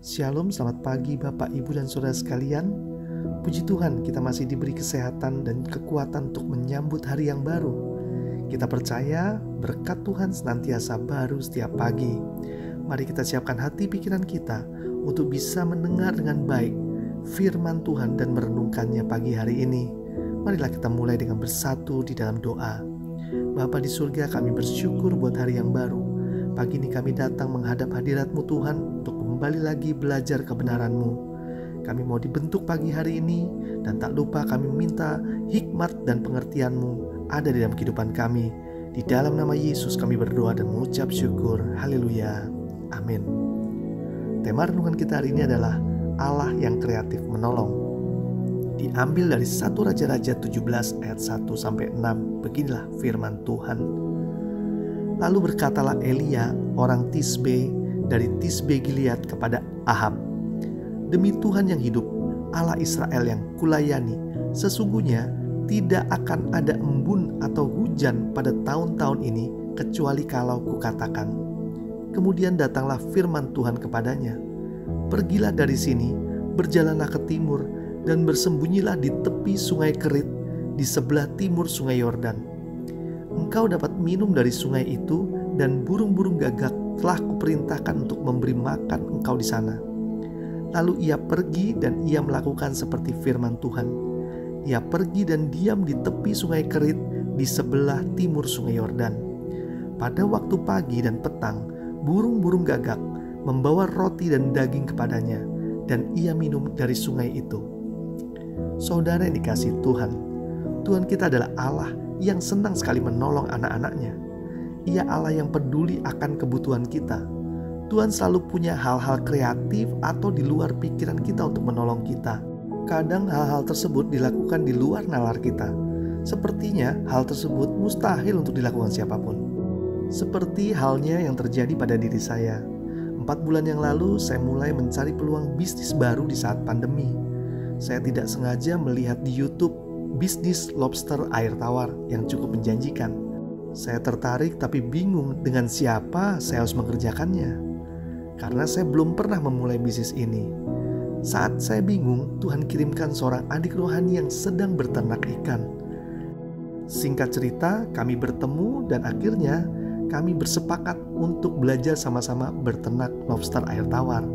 Shalom, selamat pagi Bapak, Ibu, dan Saudara sekalian. Puji Tuhan kita masih diberi kesehatan dan kekuatan untuk menyambut hari yang baru. Kita percaya berkat Tuhan senantiasa baru setiap pagi. Mari kita siapkan hati pikiran kita untuk bisa mendengar dengan baik firman Tuhan dan merenungkannya pagi hari ini. Marilah kita mulai dengan bersatu di dalam doa. Bapa di surga, kami bersyukur buat hari yang baru. Pagi ini kami datang menghadap hadirat-Mu Tuhan untuk kembali lagi belajar kebenaran-Mu. Kami mau dibentuk pagi hari ini, dan tak lupa kami meminta hikmat dan pengertian-Mu ada di dalam kehidupan kami. Di dalam nama Yesus kami berdoa dan mengucap syukur. Haleluya. Amin. Tema renungan kita hari ini adalah Allah yang kreatif menolong. Diambil dari 1 Raja-Raja 17 ayat 1-6. Beginilah firman Tuhan. Lalu berkatalah Elia orang Tisbe dari Tisbe Gilead kepada Ahab, "Demi Tuhan yang hidup, Allah Israel yang kulayani, sesungguhnya tidak akan ada embun atau hujan pada tahun-tahun ini kecuali kalau kukatakan." Kemudian datanglah firman Tuhan kepadanya, "Pergilah dari sini, berjalanlah ke timur, dan bersembunyilah di tepi sungai Kerit di sebelah timur sungai Yordan. Engkau dapat minum dari sungai itu, dan burung-burung gagak telah kuperintahkan untuk memberi makan engkau di sana." Lalu ia pergi dan ia melakukan seperti firman Tuhan. Ia pergi dan diam di tepi sungai Kerit di sebelah timur sungai Yordan. Pada waktu pagi dan petang, burung-burung gagak membawa roti dan daging kepadanya, dan ia minum dari sungai itu. Saudara yang dikasihi Tuhan, Tuhan kita adalah Allah yang senang sekali menolong anak-anaknya. Ia Allah yang peduli akan kebutuhan kita. Tuhan selalu punya hal-hal kreatif atau di luar pikiran kita untuk menolong kita. Kadang hal-hal tersebut dilakukan di luar nalar kita. Sepertinya hal tersebut mustahil untuk dilakukan siapapun. Seperti halnya yang terjadi pada diri saya. 4 bulan yang lalu saya mulai mencari peluang bisnis baru di saat pandemi. Saya tidak sengaja melihat di YouTube bisnis lobster air tawar yang cukup menjanjikan. Saya tertarik tapi bingung dengan siapa saya harus mengerjakannya, karena saya belum pernah memulai bisnis ini. Saat saya bingung, Tuhan kirimkan seorang adik rohani yang sedang berternak ikan. Singkat cerita, kami bertemu dan akhirnya kami bersepakat untuk belajar sama-sama berternak lobster air tawar.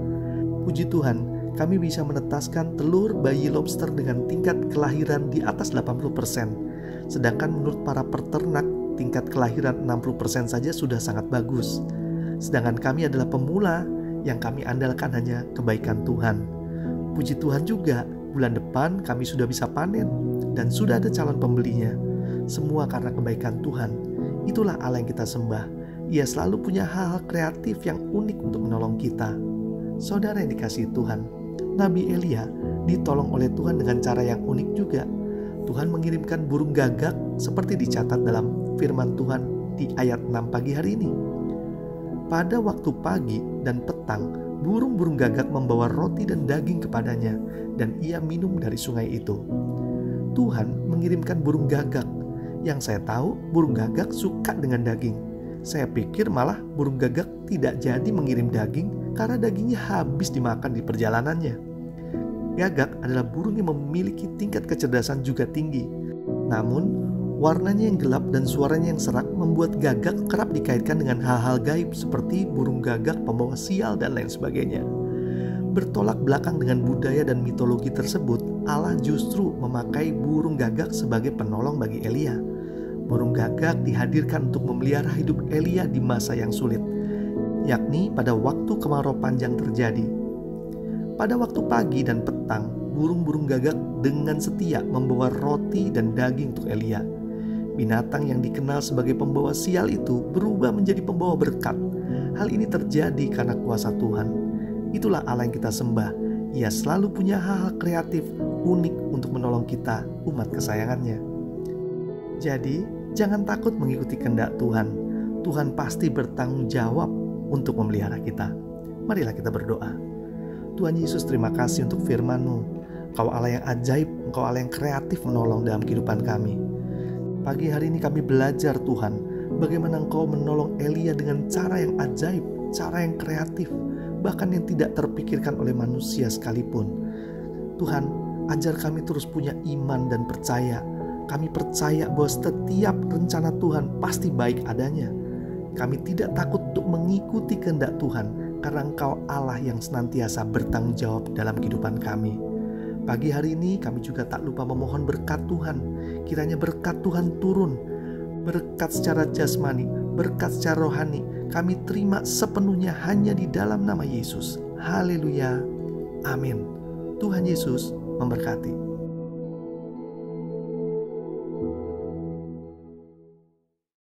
Puji Tuhan, kami bisa menetaskan telur bayi lobster dengan tingkat kelahiran di atas 80%. Sedangkan menurut para peternak, tingkat kelahiran 60% saja sudah sangat bagus. Sedangkan kami adalah pemula, yang kami andalkan hanya kebaikan Tuhan. Puji Tuhan juga, bulan depan kami sudah bisa panen dan sudah ada calon pembelinya. Semua karena kebaikan Tuhan. Itulah Allah yang kita sembah. Ia selalu punya hal-hal kreatif yang unik untuk menolong kita. Saudara yang dikasihi Tuhan, Nabi Elia ditolong oleh Tuhan dengan cara yang unik juga. Tuhan mengirimkan burung gagak seperti dicatat dalam firman Tuhan di ayat 6 pagi hari ini. Pada waktu pagi dan petang, burung-burung gagak membawa roti dan daging kepadanya, dan ia minum dari sungai itu. Tuhan mengirimkan burung gagak. Yang saya tahu, burung gagak suka dengan daging. Saya pikir malah burung gagak tidak jadi mengirim daging karena dagingnya habis dimakan di perjalanannya. Gagak adalah burung yang memiliki tingkat kecerdasan juga tinggi. Namun, warnanya yang gelap dan suaranya yang serak membuat gagak kerap dikaitkan dengan hal-hal gaib seperti burung gagak pembawa sial dan lain sebagainya. Bertolak belakang dengan budaya dan mitologi tersebut, Allah justru memakai burung gagak sebagai penolong bagi Elia. Burung gagak dihadirkan untuk memelihara hidup Elia di masa yang sulit, yakni pada waktu kemarau panjang terjadi. Pada waktu pagi dan petang, burung-burung gagak dengan setia membawa roti dan daging untuk Elia. Binatang yang dikenal sebagai pembawa sial itu berubah menjadi pembawa berkat. Hal ini terjadi karena kuasa Tuhan. Itulah Allah yang kita sembah. Ia selalu punya hal-hal kreatif unik untuk menolong kita, umat kesayangannya. Jadi, jangan takut mengikuti kehendak Tuhan. Tuhan pasti bertanggung jawab untuk memelihara kita. Marilah kita berdoa. Tuhan Yesus, terima kasih untuk firman-Mu. Engkau Allah yang ajaib, Engkau Allah yang kreatif menolong dalam kehidupan kami. Pagi hari ini kami belajar Tuhan, bagaimana Engkau menolong Elia dengan cara yang ajaib, cara yang kreatif. bahkan yang tidak terpikirkan oleh manusia sekalipun. Tuhan, ajar kami terus punya iman dan percaya. Kami percaya bahwa setiap rencana Tuhan pasti baik adanya. Kami tidak takut untuk mengikuti kehendak Tuhan, karena Engkau Allah yang senantiasa bertanggung jawab dalam kehidupan kami. Pagi hari ini kami juga tak lupa memohon berkat Tuhan. Kiranya berkat Tuhan turun, berkat secara jasmani, berkat secara rohani, kami terima sepenuhnya hanya di dalam nama Yesus. Haleluya. Amin. Tuhan Yesus memberkati.